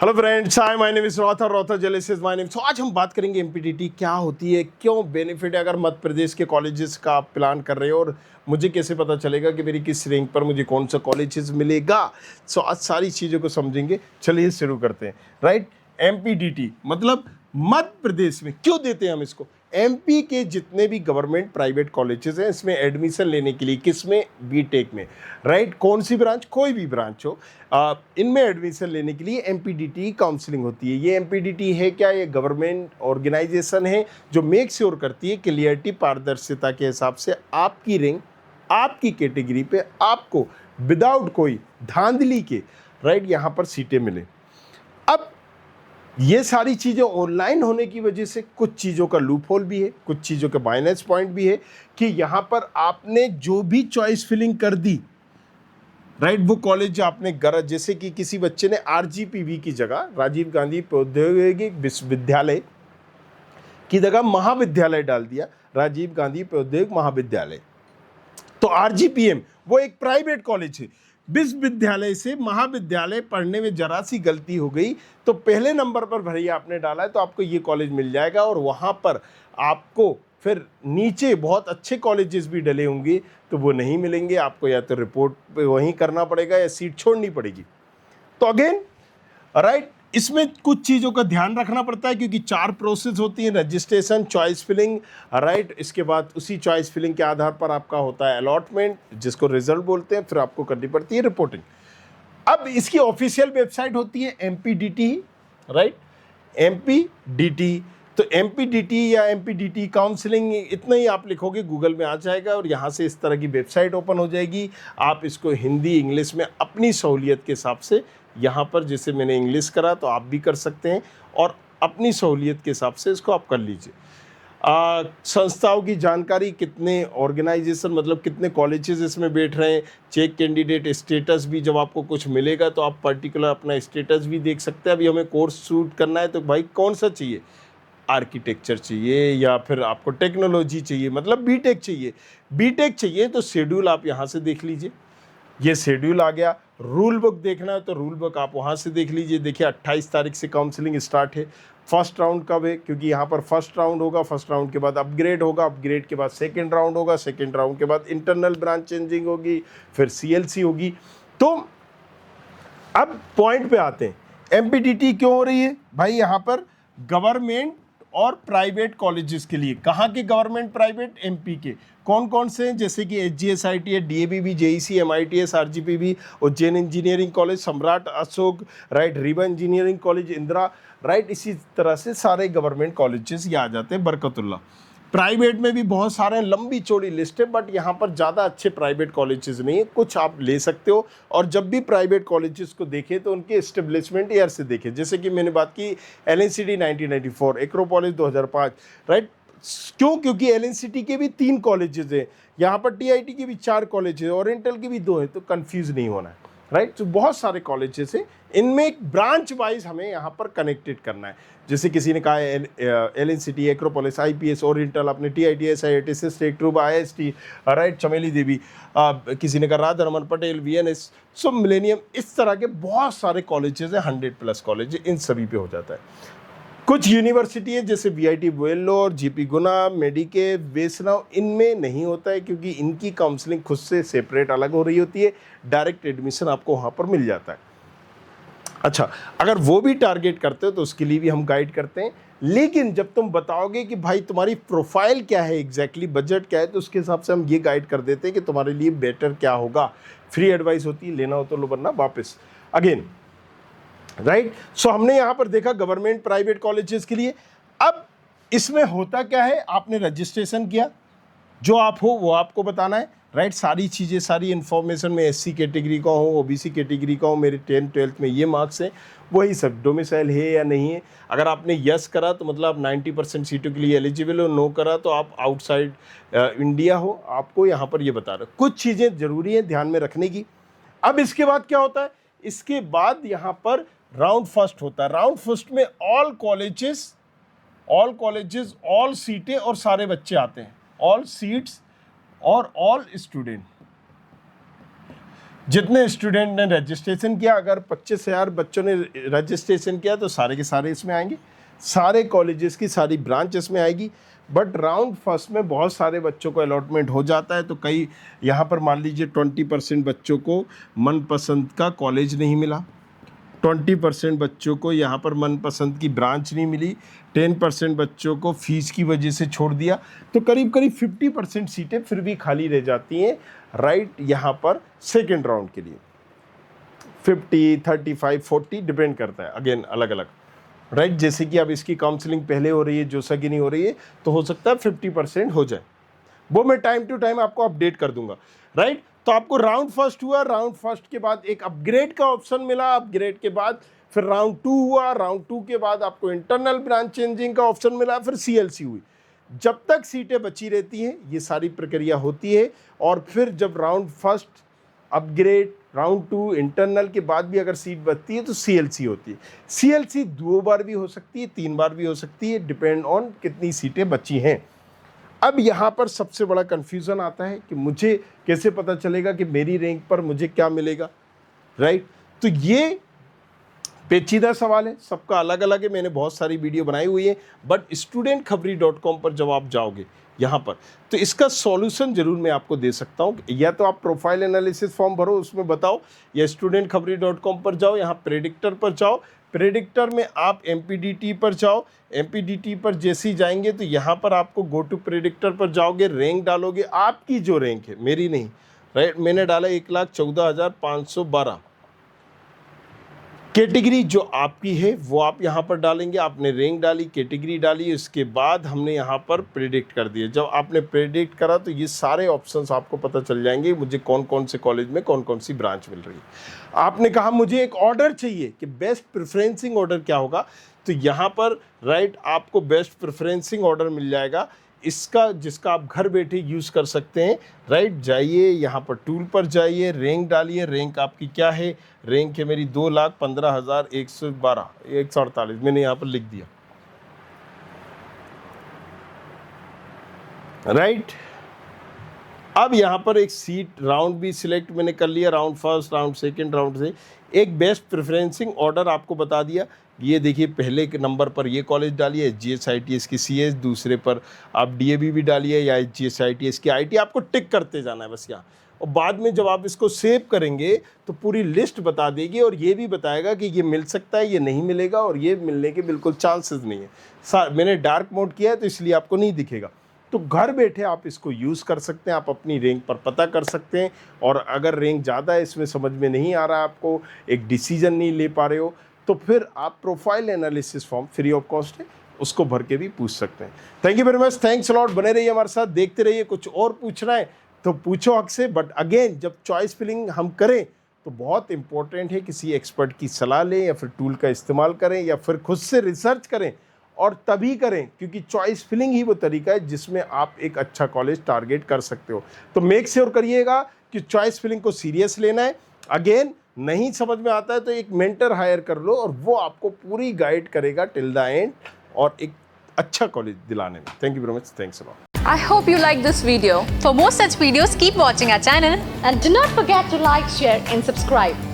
Hello friends, hi my name is Rotha Jelis is my name. तो आज हम बात करेंगे एमपीटीटी क्या होती है, क्यों बेनिफिट है अगर मध्य प्रदेश के कॉलेजेस का आप प्लान कर रहे हो, और मुझे कैसे पता चलेगा कि मेरी किस रैंक पर मुझे कौन सा कॉलेजेस मिलेगा। सो आज सारी चीज़ों को समझेंगे। चलिए शुरू करते हैं। राइट, एमपीटीटी मतलब मध्य प्रदेश में क्यों देते हैं हम इसको। एमपी के जितने भी गवर्नमेंट प्राइवेट कॉलेजेस हैं इसमें एडमिशन लेने के लिए, किसमें, बीटेक में, राइट, कौन सी ब्रांच, कोई भी ब्रांच हो, इनमें एडमिशन लेने के लिए एमपीडीटी काउंसलिंग होती है। ये एमपीडीटी है क्या, ये गवर्नमेंट ऑर्गेनाइजेशन है जो मेक श्योर करती है क्लियरिटी, पारदर्शिता के हिसाब से आपकी रैंक आपकी कैटेगरी पे आपको विदाउट कोई धांधली के, राइट, यहाँ पर सीटें मिले। अब ये सारी चीज़ें ऑनलाइन होने की वजह से कुछ चीज़ों का लूप होल भी है, कुछ चीज़ों का माइनस पॉइंट भी है कि यहाँ पर आपने जो भी चॉइस फिलिंग कर दी, राइट, वो कॉलेज आपने गलत, जैसे कि किसी बच्चे ने आरजीपीवी की जगह राजीव गांधी प्रौद्योगिकी विश्वविद्यालय की जगह महाविद्यालय डाल दिया, राजीव गांधी प्रौद्योगिक महाविद्यालय। तो आरजीपीएम वो एक प्राइवेट कॉलेज है, विश्वविद्यालय से महाविद्यालय पढ़ने में जरा सी गलती हो गई तो पहले नंबर पर भैया आपने डाला है तो आपको ये कॉलेज मिल जाएगा, और वहाँ पर आपको फिर नीचे बहुत अच्छे कॉलेजेस भी डले होंगे तो वो नहीं मिलेंगे आपको, या तो रिपोर्ट पे वहीं करना पड़ेगा या सीट छोड़नी पड़ेगी। तो अगेन, राइट, इसमें कुछ चीज़ों का ध्यान रखना पड़ता है क्योंकि 4 प्रोसेस होती है, रजिस्ट्रेशन, चॉइस फिलिंग, राइट, इसके बाद उसी चॉइस फिलिंग के आधार पर आपका होता है अलॉटमेंट जिसको रिजल्ट बोलते हैं, फिर आपको करनी पड़ती है रिपोर्टिंग। अब इसकी ऑफिशियल वेबसाइट होती है एमपीडीटी, राइट, एमपीडीटी। तो एमपीडीटी या एमपीडीटी काउंसलिंग इतना ही आप लिखोगे गूगल में आ जाएगा और यहाँ से इस तरह की वेबसाइट ओपन हो जाएगी। आप इसको हिंदी इंग्लिश में अपनी सहूलियत के हिसाब से, यहाँ पर जैसे मैंने इंग्लिश करा तो आप भी कर सकते हैं, और अपनी सहूलियत के हिसाब से इसको आप कर लीजिए। संस्थाओं की जानकारी, कितने ऑर्गेनाइजेशन मतलब कितने कॉलेजेस इसमें बैठ रहे हैं, चेक कैंडिडेट स्टेटस भी, जब आपको कुछ मिलेगा तो आप पर्टिकुलर अपना स्टेटस भी देख सकते हैं। अभी हमें कोर्स शूट करना है तो भाई कौन सा चाहिए, आर्किटेक्चर चाहिए या फिर आपको टेक्नोलॉजी चाहिए, मतलब बीटेक चाहिए, बीटेक चाहिए तो शेड्यूल आप यहाँ से देख लीजिए, ये शेड्यूल आ गया। रूल बुक देखना है तो रूल बुक आप वहाँ से देख लीजिए। देखिए 28 तारीख से काउंसलिंग स्टार्ट है। फर्स्ट राउंड कब है, क्योंकि यहाँ पर फर्स्ट राउंड होगा, फर्स्ट राउंड के बाद अपग्रेड होगा, अपग्रेड के बाद सेकंड राउंड होगा, सेकंड राउंड के बाद इंटरनल ब्रांच चेंजिंग होगी, फिर सीएलसी होगी। तो अब पॉइंट पे आते हैं, एमपीडीटी क्यों हो रही है भाई, यहाँ पर गवर्नमेंट और प्राइवेट कॉलेजेस के लिए। कहाँ के गवर्नमेंट प्राइवेट, एमपी के। कौन कौन से हैं, जैसे कि एचजीएसआईटी है, DAVB, JEC, MITS, RGPV, Ujjain engineering college, Samrat Ashok, right, Rewa engineering college, Indira, right, इसी तरह से सारे गवर्नमेंट कॉलेजेस ये आ जाते हैं, बरकतुल्ला। प्राइवेट में भी बहुत सारे, लंबी चौड़ी लिस्ट है, बट यहाँ पर ज़्यादा अच्छे प्राइवेट कॉलेजेस नहीं है, कुछ आप ले सकते हो। और जब भी प्राइवेट कॉलेजेस को देखें तो उनके एस्टेब्लिशमेंट ईयर से देखें, जैसे कि मैंने बात की एलएनसीटी 1994, एक्रोपोलिस 2005, राइट। क्यों, क्योंकि एलएनसीटी के भी 3 कॉलेजेस हैं, यहाँ पर टीआईटी के भी 4 कॉलेज है, ओरिएंटल के भी 2 है, तो कंफ्यूज नहीं होना है, राइट। तो बहुत सारे कॉलेजेस हैं, इनमें एक ब्रांच वाइज हमें यहाँ पर कनेक्टेड करना है। जैसे किसी ने कहा एलएनसीटी, एक्रोपोलिस, आईपीएस, ओरिएंटल, अपने टीआईटीएस, आईआईटीएस, स्टेट ट्रूब, आईएसटी, राइट, चमेली देवी, किसी ने कहा राधा रमन पटेल, वीएनएस, सो मिलेनियम, इस तरह के बहुत सारे कॉलेजेस हैं, 100+ कॉलेज, इन सभी पे हो जाता है। कुछ यूनिवर्सिटी है जैसे वीआईटी वेल्लोर, जीपी गुना, मेडिके, वैष्णव, इनमें नहीं होता है क्योंकि इनकी काउंसलिंग खुद से सेपरेट अलग हो रही होती है, डायरेक्ट एडमिशन आपको वहाँ पर मिल जाता है। अच्छा, अगर वो भी टारगेट करते हो तो उसके लिए भी हम गाइड करते हैं, लेकिन जब तुम बताओगे कि भाई तुम्हारी प्रोफाइल क्या है, एग्जैक्टली बजट क्या है, तो उसके हिसाब से हम ये गाइड कर देते हैं कि तुम्हारे लिए बेटर क्या होगा। फ्री एडवाइस होती है, लेना हो तो लो, वरना वापस। अगेन, राइट, सो हमने यहाँ पर देखा गवर्नमेंट प्राइवेट कॉलेजेस के लिए। अब इसमें होता क्या है, आपने रजिस्ट्रेशन किया, जो आप हो वो आपको बताना है, राइट, सारी चीज़ें, सारी इन्फॉर्मेशन में एससी कैटेगरी का हूँ, ओबीसी कैटेगरी का हूँ, मेरे 10th 12th में ये मार्क्स हैं, वही सब, डोमिसाइल है या नहीं है। अगर आपने यस करा तो मतलब आप 90% सीटों के लिए एलिजिबल हो, नो करा तो आप आउटसाइड इंडिया हो, आपको यहाँ पर ये बता रहा है। कुछ चीज़ें ज़रूरी हैं ध्यान में रखने की। अब इसके बाद क्या होता है, इसके बाद यहाँ पर राउंड फर्स्ट होता है। राउंड फर्स्ट में ऑल कॉलेजेस, ऑल सीटें और सारे बच्चे आते हैं, ऑल सीट्स और ऑल स्टूडेंट। जितने स्टूडेंट ने रजिस्ट्रेशन किया, अगर 25,000 बच्चों ने रजिस्ट्रेशन किया तो सारे के सारे इसमें आएंगे, सारे कॉलेजेस की सारी ब्रांच इसमें आएगी। बट राउंड फर्स्ट में बहुत सारे बच्चों को अलॉटमेंट हो जाता है, तो कई यहाँ पर मान लीजिए 20% बच्चों को मनपसंद का कॉलेज नहीं मिला, 20% बच्चों को यहाँ पर मनपसंद की ब्रांच नहीं मिली, 10% बच्चों को फीस की वजह से छोड़ दिया, तो करीब करीब 50% सीटें फिर भी खाली रह जाती हैं राइट यहाँ पर सेकेंड राउंड के लिए। 50, 35, 40 डिपेंड करता है अगेन अलग अलग राइट। जैसे कि अब इसकी काउंसलिंग पहले हो रही है, जोसा की नहीं हो रही है, तो हो सकता है 50% हो जाए, वो मैं टाइम टू टाइम आपको अपडेट कर दूंगा राइट। तो आपको राउंड फर्स्ट हुआ, राउंड फर्स्ट के बाद एक अपग्रेड का ऑप्शन मिला, अपग्रेड के बाद फिर राउंड 2 हुआ, राउंड 2 के बाद आपको इंटरनल ब्रांच चेंजिंग का ऑप्शन मिला, फिर CLC हुई। जब तक सीटें बची रहती हैं ये सारी प्रक्रिया होती है, और फिर जब round first, upgrade, round 2, internal के बाद भी अगर सीट बचती है तो CLC होती है। CLC 2 बार भी हो सकती है, 3 बार भी हो सकती है, डिपेंड ऑन कितनी सीटें बची हैं। अब यहाँ पर सबसे बड़ा कन्फ्यूज़न आता है कि मुझे कैसे पता चलेगा कि मेरी रैंक पर मुझे क्या मिलेगा राइट। तो ये पेचीदा सवाल है, सबका अलग अलग है, मैंने बहुत सारी वीडियो बनाई हुई है, बट studentkhabri.com पर जब आप जाओगे यहाँ पर तो इसका सॉल्यूशन जरूर मैं आपको दे सकता हूँ। या तो आप प्रोफाइल एनालिसिस फॉर्म भरो, उसमें बताओ, या studentkhabri.com पर जाओ, यहाँ प्रेडिक्टर पर जाओ, प्रेडिक्टर में आप MPDT पर जाओ, MPDT पर जैसे ही जाएंगे तो यहाँ पर आपको गो टू प्रेडिक्टर पर जाओगे, रैंक डालोगे, आपकी जो रैंक है, मेरी नहीं राइट, मैंने डाला 1,14,512, कैटेगरी जो आपकी है वो आप यहाँ पर डालेंगे। आपने रैंक डाली, कैटेगरी डाली, उसके बाद हमने यहाँ पर प्रेडिक्ट कर दिया। जब आपने प्रेडिक्ट करा तो ये सारे ऑप्शंस आपको पता चल जाएंगे, मुझे कौन कौन से कॉलेज में कौन कौन सी ब्रांच मिल रही है। आपने कहा मुझे एक ऑर्डर चाहिए कि बेस्ट प्रेफरेंसिंग ऑर्डर क्या होगा, तो यहाँ पर राइट आपको बेस्ट प्रेफरेंसिंग ऑर्डर मिल जाएगा, इसका जिसका आप घर बैठे यूज़ कर सकते हैं राइट। जाइए यहाँ पर टूल पर जाइए, रैंक डालिए, रैंक आपकी क्या है, रैंक है मेरी 2,15,112, 148, मैंने यहाँ पर लिख दिया राइट। अब यहाँ पर एक सीट राउंड भी सिलेक्ट मैंने कर लिया, round first, round second, round से एक बेस्ट प्रेफरेंसिंग ऑर्डर आपको बता दिया। ये देखिए पहले के नंबर पर ये कॉलेज डालिए HGS-ITS की CS, दूसरे पर आप DAV भी डालिए या HGS-ITS की IT, आपको टिक करते जाना है बस यहाँ। और बाद में जब आप इसको सेव करेंगे तो पूरी लिस्ट बता देगी, और ये भी बताएगा कि ये मिल सकता है, ये नहीं मिलेगा, और ये मिलने के बिल्कुल चांसेस नहीं है। मैंने डार्क मोड किया है तो इसलिए आपको नहीं दिखेगा। तो घर बैठे आप इसको यूज़ कर सकते हैं, आप अपनी रैंक पर पता कर सकते हैं, और अगर रैंक ज़्यादा है, इसमें समझ में नहीं आ रहा है आपको, एक डिसीजन नहीं ले पा रहे हो, तो फिर आप profile analysis form free of cost है, उसको भर के भी पूछ सकते हैं। Thank you very much, thanks a lot, बने रहिए हमारे साथ, देखते रहिए। कुछ और पूछना है तो पूछो हक से, बट अगेन जब चॉइस फिलिंग हम करें तो बहुत इंपॉर्टेंट है किसी एक्सपर्ट की सलाह लें, या फिर टूल का इस्तेमाल करें, या फिर खुद से रिसर्च करें, और तभी करें, क्योंकि चॉइस फिलिंग ही वो तरीका है जिसमें आप एक अच्छा कॉलेज टारगेट कर सकते हो। तो मेक श्योर करिएगा कि चॉइस फिलिंग को सीरियस लेना है। अगेन नहीं समझ में आता है तो एक मेंटर हायर कर लो, और वो आपको पूरी गाइड करेगा टिल द एंड, और एक अच्छा कॉलेज दिलाने में। Thank you very much, thanks a lot. I hope you like this video. For more such videos, keep watching our channel. And do not forget to like, share and subscribe.